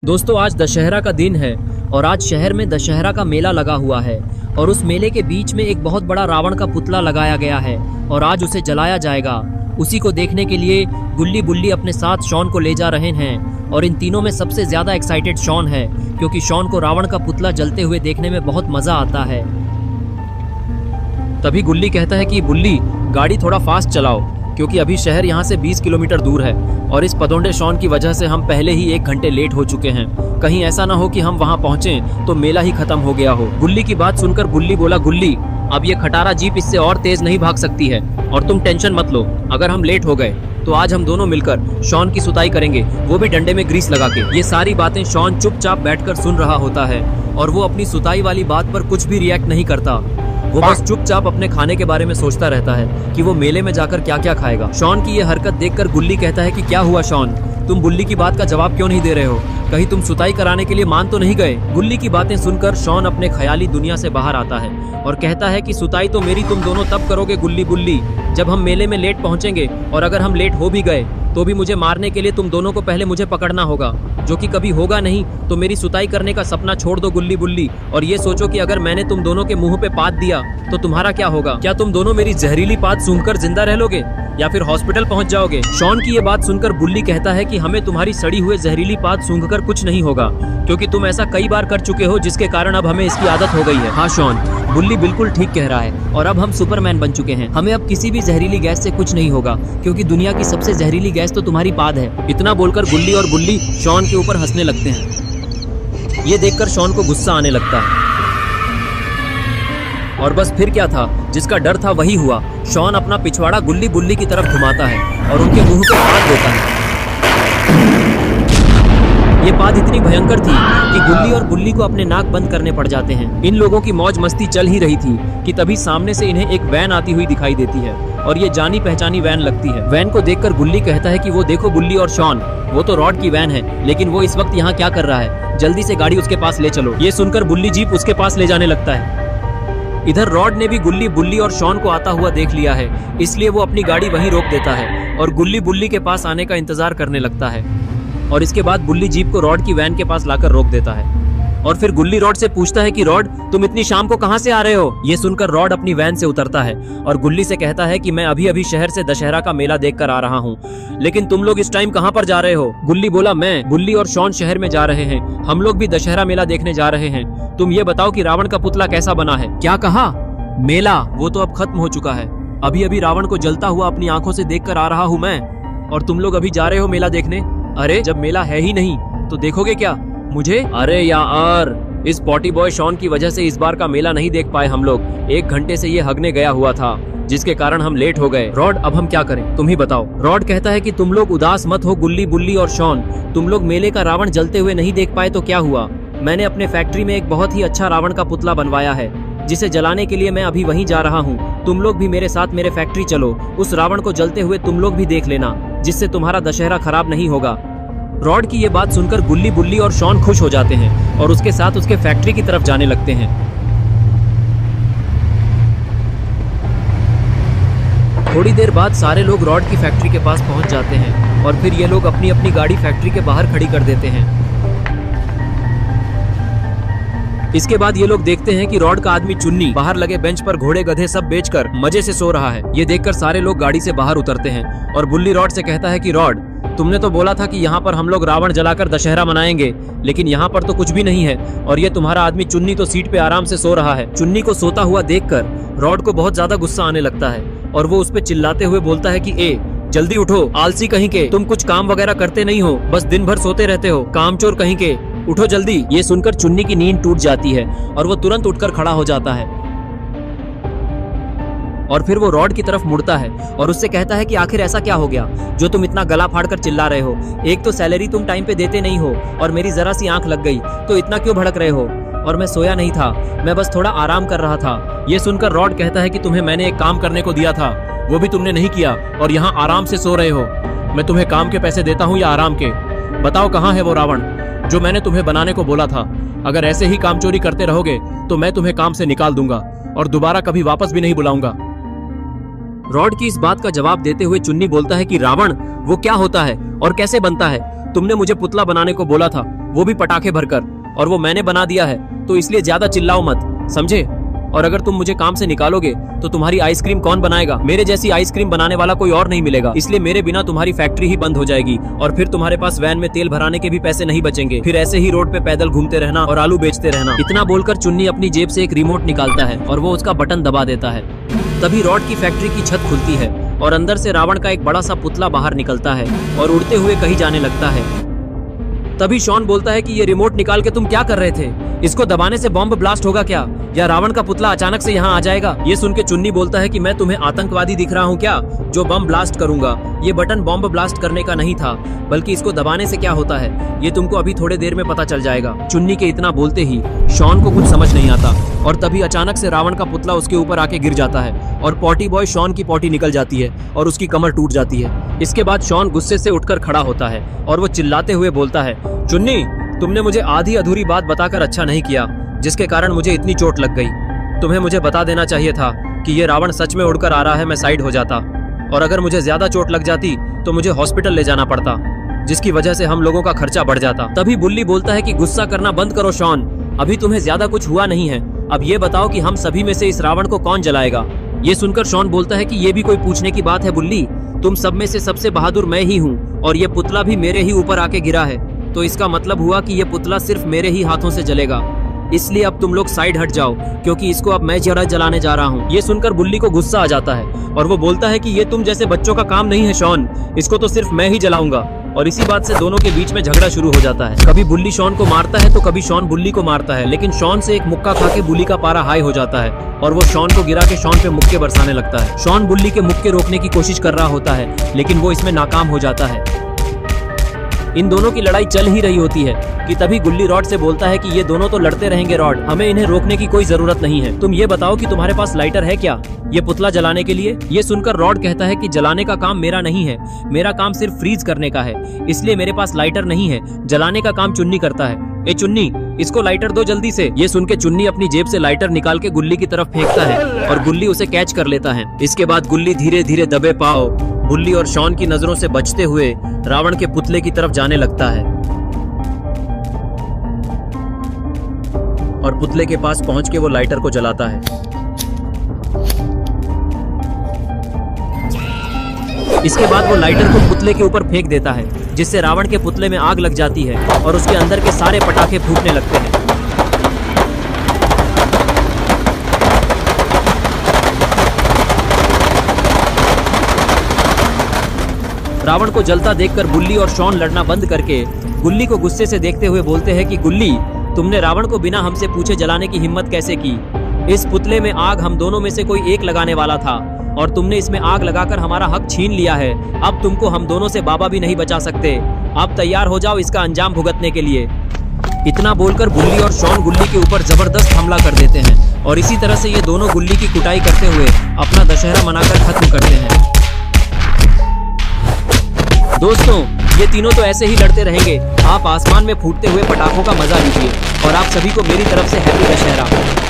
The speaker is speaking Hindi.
दोस्तों आज दशहरा का दिन है और आज शहर में दशहरा का मेला लगा हुआ है और उस मेले के बीच में एक बहुत बड़ा रावण का पुतला लगाया गया है और आज उसे जलाया जाएगा। उसी को देखने के लिए गुल्ली बुल्ली अपने साथ शॉन को ले जा रहे हैं और इन तीनों में सबसे ज्यादा एक्साइटेड शॉन है क्योंकि शॉन को रावण का पुतला जलते हुए देखने में बहुत मजा आता है। तभी गुल्ली कहता है कि बुल्ली गाड़ी थोड़ा फास्ट चलाओ क्योंकि अभी शहर यहाँ से 20 किलोमीटर दूर है और इस पतोंडे शॉन की वजह से हम पहले ही 1 घंटे लेट हो चुके हैं। कहीं ऐसा ना हो कि हम वहाँ पहुँचे तो मेला ही खत्म हो गया हो। गुल्ली की बात सुनकर बुल्ली बोला, गुल्ली अब ये खटारा जीप इससे और तेज नहीं भाग सकती है और तुम टेंशन मत लो, अगर हम लेट हो गए तो आज हम दोनों मिलकर शॉन की सुताई करेंगे, वो भी डंडे में ग्रीस लगा के। ये सारी बातें शॉन चुपचाप बैठकर सुन रहा होता है और वो अपनी सुताई वाली बात पर कुछ भी रिएक्ट नहीं करता। वो बस चुपचाप अपने खाने के बारे में सोचता रहता है कि वो मेले में जाकर क्या क्या खाएगा। शॉन की ये हरकत देखकर गुल्ली कहता है कि क्या हुआ शॉन, तुम बुल्ली की बात का जवाब क्यों नहीं दे रहे हो? कहीं तुम सुताई कराने के लिए मान तो नहीं गए? गुल्ली की बातें सुनकर शॉन अपने ख्याली दुनिया से बाहर आता है और कहता है कि सुताई तो मेरी तुम दोनों तब करोगे गुल्ली बुल्ली जब हम मेले में लेट पहुंचेंगे, और अगर हम लेट हो भी गए तो भी मुझे मारने के लिए तुम दोनों को पहले मुझे पकड़ना होगा, जो कि कभी होगा नहीं। तो मेरी सुताई करने का सपना छोड़ दो गुल्ली बुल्ली और ये सोचो कि अगर मैंने तुम दोनों के मुंह पे पात दिया तो तुम्हारा क्या होगा? क्या तुम दोनों मेरी जहरीली पात सूंघकर जिंदा रह लोगे या फिर हॉस्पिटल पहुंच जाओगे? शॉन की ये बात सुनकर बुल्ली कहता है कि हमें तुम्हारी सड़ी हुए जहरीली पात सूंघकर कुछ नहीं होगा क्योंकि तुम ऐसा कई बार कर चुके हो जिसके कारण अब हमें इसकी आदत हो गई है। हाँ शॉन, बुल्ली बिल्कुल ठीक कह रहा है और अब हम सुपरमैन बन चुके हैं, हमें अब किसी भी जहरीली गैस से कुछ नहीं होगा क्योंकि दुनिया की सबसे जहरीली गैस तो तुम्हारी पाद है। इतना बोलकर गुल्ली और बुल्ली शॉन के ऊपर हंसने लगते हैं। ये देखकर शॉन को गुस्सा आने लगता है और बस फिर क्या था, जिसका डर था वही हुआ। शॉन अपना पिछवाड़ा गुल्ली बुल्ली की तरफ घुमाता है और उनके मुंह पे पाद देता है। ये पाद इतनी भयंकर थी कि गुल्ली और बुल्ली को अपने नाक बंद करने पड़ जाते हैं। इन लोगों की मौज मस्ती चल ही रही थी कि तभी सामने से इन्हें एक वैन आती हुई दिखाई देती है और ये जानी पहचानी वैन लगती है। वैन को देखकर गुल्ली कहता है कि वो देखो बुल्ली और शॉन, वो तो रॉड की वैन है, लेकिन वो इस वक्त यहाँ क्या कर रहा है? जल्दी से गाड़ी उसके पास ले चलो। ये सुनकर बुल्ली जीप उसके पास ले जाने लगता है। इधर रॉड ने भी गुल्ली बुल्ली और शॉन को आता हुआ देख लिया है, इसलिए वो अपनी गाड़ी वहीं रोक देता है और गुल्ली बुल्ली के पास आने का इंतजार करने लगता है और इसके बाद बुल्ली जीप को रॉड की वैन के पास लाकर रोक देता है और फिर गुल्ली रॉड से पूछता है कि रॉड तुम इतनी शाम को कहां से आ रहे हो? ये सुनकर रॉड अपनी वैन से उतरता है और गुल्ली से कहता है कि मैं अभी अभी शहर से दशहरा का मेला देख कर आ रहा हूँ, लेकिन तुम लोग इस टाइम कहाँ पर जा रहे हो? गुल्ली बोला, मैं, बुल्ली और शॉन शहर में जा रहे हैं, हम लोग भी दशहरा मेला देखने जा रहे हैं। तुम ये बताओ कि रावण का पुतला कैसा बना है? क्या कहा? मेला वो तो अब खत्म हो चुका है, अभी अभी रावण को जलता हुआ अपनी आंखों से देख कर आ रहा हूँ मैं, और तुम लोग अभी जा रहे हो मेला देखने? अरे जब मेला है ही नहीं तो देखोगे क्या मुझे? अरे यार, इस पॉटी बॉय शॉन की वजह से इस बार का मेला नहीं देख पाए हम लोग। 1 घंटे से ये हगने गया हुआ था जिसके कारण हम लेट हो गए। रॉड अब हम क्या करें, तुम ही बताओ। रॉड कहता है कि तुम लोग उदास मत हो गुल्ली बुल्ली और शॉन, तुम लोग मेले का रावण जलते हुए नहीं देख पाए तो क्या हुआ? मैंने अपने फैक्ट्री में एक बहुत ही अच्छा रावण का पुतला बनवाया है जिसे जलाने के लिए मैं अभी वहीं जा रहा हूँ। तुम लोग भी मेरे साथ मेरे फैक्ट्री चलो, उस रावण को जलते हुए तुम लोग भी देख लेना, जिससे तुम्हारा दशहरा खराब नहीं होगा। रॉड की ये बात सुनकर गुल्ली बुल्ली और शॉन खुश हो जाते हैं और उसके साथ उसके फैक्ट्री की तरफ जाने लगते हैं। थोड़ी देर बाद सारे लोग रॉड की फैक्ट्री के पास पहुंच जाते हैं और फिर ये लोग अपनी अपनी गाड़ी फैक्ट्री के बाहर खड़ी कर देते हैं। इसके बाद ये लोग देखते हैं कि रॉड का आदमी चुन्नी बाहर लगे बेंच पर घोड़े गधे सब बेचकर मजे से सो रहा है। ये देखकर सारे लोग गाड़ी से बाहर उतरते हैं और बुल्ली रॉड से कहता है कि रॉड, तुमने तो बोला था कि यहाँ पर हम लोग रावण जलाकर दशहरा मनाएंगे, लेकिन यहाँ पर तो कुछ भी नहीं है और ये तुम्हारा आदमी चुन्नी तो सीट पे आराम से सो रहा है। चुन्नी को सोता हुआ देखकर रॉड को बहुत ज्यादा गुस्सा आने लगता है और वो उस पे चिल्लाते हुए बोलता है कि ए जल्दी उठो, आलसी कहीं के, तुम कुछ काम वगैरह करते नहीं हो, बस दिन भर सोते रहते हो, कामचोर कहीं के, उठो जल्दी। ये सुनकर चुन्नी की नींद टूट जाती है और वो तुरंत उठकर खड़ा हो जाता है और फिर वो रॉड की तरफ मुड़ता है और उससे कहता है कि आखिर ऐसा क्या हो गया जो तुम इतना गला फाड़कर चिल्ला रहे हो? एक तो सैलरी तुम टाइम पे देते नहीं हो और मेरी जरा सी आंख लग गई तो इतना क्यों भड़क रहे हो? और मैं सोया नहीं था, मैं बस थोड़ा आराम कर रहा था। ये सुनकर रॉड कहता है कि तुम्हें मैंने एक काम करने को दिया था, वो भी तुमने नहीं किया और यहाँ आराम से सो रहे हो। मैं तुम्हें काम के पैसे देता हूँ या आराम के? बताओ कहाँ है वो रावण जो मैंने तुम्हें बनाने को बोला था? अगर ऐसे ही काम चोरी करते रहोगे तो मैं तुम्हें काम से निकाल दूंगा और दोबारा कभी वापस भी नहीं बुलाऊंगा। रॉड की इस बात का जवाब देते हुए चुन्नी बोलता है कि रावण वो क्या होता है और कैसे बनता है? तुमने मुझे पुतला बनाने को बोला था, वो भी पटाखे भरकर, और वो मैंने बना दिया है, तो इसलिए ज्यादा चिल्लाओ मत, समझे? और अगर तुम मुझे काम से निकालोगे तो तुम्हारी आइसक्रीम कौन बनाएगा? मेरे जैसी आइसक्रीम बनाने वाला कोई और नहीं मिलेगा, इसलिए मेरे बिना तुम्हारी फैक्ट्री ही बंद हो जाएगी और फिर तुम्हारे पास वैन में तेल भराने के भी पैसे नहीं बचेंगे। फिर ऐसे ही रोड पे पैदल घूमते रहना और आलू बेचते रहना। इतना बोलकर चुन्नी अपनी जेब से एक रिमोट निकालता है और वो उसका बटन दबा देता है। तभी रॉड की फैक्ट्री की छत खुलती है और अंदर से रावण का एक बड़ा सा पुतला बाहर निकलता है और उड़ते हुए कहीं जाने लगता है। तभी शॉन बोलता है कि ये रिमोट निकाल के तुम क्या कर रहे थे? इसको दबाने से बॉम्ब ब्लास्ट होगा क्या, या रावण का पुतला अचानक से यहाँ आ जाएगा? ये सुन के चुन्नी बोलता है कि मैं तुम्हें आतंकवादी दिख रहा हूँ क्या, जो बम ब्लास्ट करूंगा? ये बटन बॉम्ब ब्लास्ट करने का नहीं था, बल्कि इसको दबाने से क्या होता है ये तुमको अभी थोड़े देर में पता चल जाएगा। चुन्नी के इतना बोलते ही शॉन को कुछ समझ नहीं आता और तभी अचानक से रावण का पुतला उसके ऊपर आके गिर जाता है और पॉटी बॉय शॉन की पॉटी निकल जाती है और उसकी कमर टूट जाती है। इसके बाद शॉन गुस्से से उठकर खड़ा होता है और वो चिल्लाते हुए बोलता है, चुन्नी, तुमने मुझे आधी अधूरी बात बताकर अच्छा नहीं किया, जिसके कारण मुझे इतनी चोट लग गई। तुम्हें मुझे बता देना चाहिए था कि ये रावण सच में उड़कर आ रहा है, मैं साइड हो जाता, और अगर मुझे ज्यादा चोट लग जाती तो मुझे हॉस्पिटल ले जाना पड़ता, जिसकी वजह से हम लोगों का खर्चा बढ़ जाता। तभी बुल्ली बोलता है कि गुस्सा करना बंद करो शॉन, अभी तुम्हें ज्यादा कुछ हुआ नहीं है, अब ये बताओ कि हम सभी में से इस रावण को कौन जलाएगा? ये सुनकर शॉन बोलता है कि ये भी कोई पूछने की बात है बुल्ली, तुम सब में से सबसे बहादुर मैं ही हूँ और ये पुतला भी मेरे ही ऊपर आके गिरा है, तो इसका मतलब हुआ कि ये पुतला सिर्फ मेरे ही हाथों से जलेगा, इसलिए अब तुम लोग साइड हट जाओ क्योंकि इसको अब मैं जलाने जा रहा हूँ। ये सुनकर बुल्ली को गुस्सा आ जाता है और वो बोलता है कि ये तुम जैसे बच्चों का काम नहीं है शॉन, इसको तो सिर्फ मैं ही जलाऊंगा। और इसी बात से दोनों के बीच में झगड़ा शुरू हो जाता है। कभी बुल्ली शॉन को मारता है तो कभी शॉन बुल्ली को मारता है, लेकिन शॉन से एक मुक्का खा के बुल्ली का पारा हाई हो जाता है और वो शॉन को गिरा के शॉन पे मुक्के बरसाने लगता है। शॉन बुल्ली के मुक्के रोकने की कोशिश कर रहा होता है, लेकिन वो इसमें नाकाम हो जाता है। इन दोनों की लड़ाई चल ही रही होती है कि तभी गुल्ली रॉड से बोलता है कि ये दोनों तो लड़ते रहेंगे रॉड, हमें इन्हें रोकने की कोई जरूरत नहीं है। तुम ये बताओ कि तुम्हारे पास लाइटर है क्या ये पुतला जलाने के लिए? ये सुनकर रॉड कहता है कि जलाने का काम मेरा नहीं है, मेरा काम सिर्फ फ्रीज करने का है, इसलिए मेरे पास लाइटर नहीं है, जलाने का काम चुन्नी करता है। ए चुन्नी, इसको लाइटर दो जल्दी से। ये सुन के चुन्नी अपनी जेब से लाइटर निकाल के गुल्ली की तरफ फेंकता है और गुल्ली उसे कैच कर लेता है। इसके बाद गुल्ली धीरे धीरे दबे पांव बुल्ली और शॉन की नजरों से बचते हुए रावण के पुतले की तरफ जाने लगता है और पुतले के पास पहुंच के वो लाइटर को जलाता है। इसके बाद वो लाइटर को पुतले के ऊपर फेंक देता है, जिससे रावण के पुतले में आग लग जाती है और उसके अंदर के सारे पटाखे फूटने लगते हैं। रावण को जलता देखकर बुल्ली और शॉन लड़ना बंद करके गुल्ली को गुस्से से देखते हुए बोलते हैं कि गुल्ली, तुमने रावण को बिना हमसे पूछे जलाने की हिम्मत कैसे की? इस पुतले में आग हम दोनों में से कोई एक लगाने वाला था और तुमने इसमें आग लगाकर हमारा हक छीन लिया है। अब तुमको हम दोनों से बाबा भी नहीं बचा सकते। आप तैयार हो जाओ इसका अंजाम भुगतने के लिए। इतना बोलकर बुल्ली और शॉन गुल्ली के ऊपर जबरदस्त हमला कर देते हैं और इसी तरह से ये दोनों गुल्ली की कुटाई करते हुए अपना दशहरा मनाकर खत्म करते हैं। दोस्तों, ये तीनों तो ऐसे ही लड़ते रहेंगे। आप आसमान में फूटते हुए पटाखों का मजा लीजिए और आप सभी को मेरी तरफ से हैप्पी दशहरा।